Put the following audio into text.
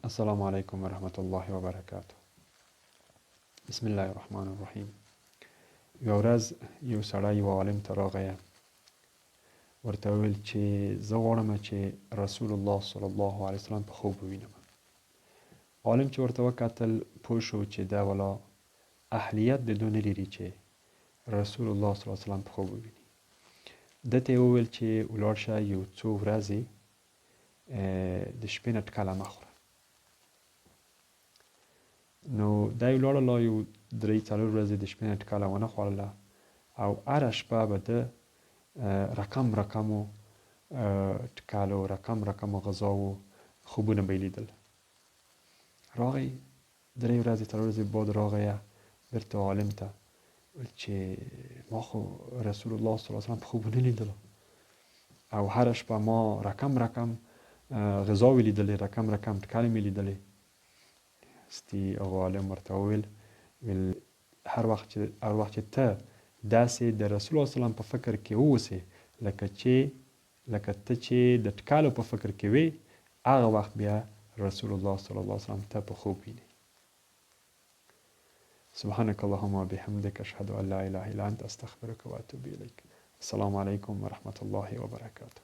السلام علیکم ورحمة الله وبرکاته. بسم الله الرحمن الرحیم. یو ورځ یو سړی یو عالم ته راغی، ورته وویل چې زه غواړم چې رسول الله صلی الله علیه وسلم په خوب ووینم. عالم چې ورته وکتل پوه شو چې دا والا اهلیت د دو نه لري چې رسول الله صلی الله علیه وسلم په خوب وویني. ده ته یې وویل چې ولاړ شه یو څو ورځې د شپې نه ټکله مه خوره. نو دا یې ولاړه لا یو درې څلور ورځې د شپې نه ټکله ونه خوړله او هره شپه به ده رقمو ټکلو رقمو غذاو خوبونه به یې لیدل. راغی درې ورځې څلور ورځې بعد راغی بیرته عالم ته ویل چې ما خو رسول الله صلی الله علیه وسلم په خوب ونه لیدلو او هره شپه ما رقم غذاوې لیدلې، رقم ټکلې مې لیدلې. ستی هغه عالم ورته وویل هر وخت چې ته داسې د رسول الله صلی الله علیه وسلم په فکر کې واوسې لکه ته چې د ټکلو په فکر کې وې، هغه وخت بیا رسول الله صلی الله علیه وسلم ته په خوب ویني. سبحانك اللهم وبحمدك اشهد ان لا اله الا انت استغفرك واتوب اليك. السلام علیکم ورحمة الله وبرکاته.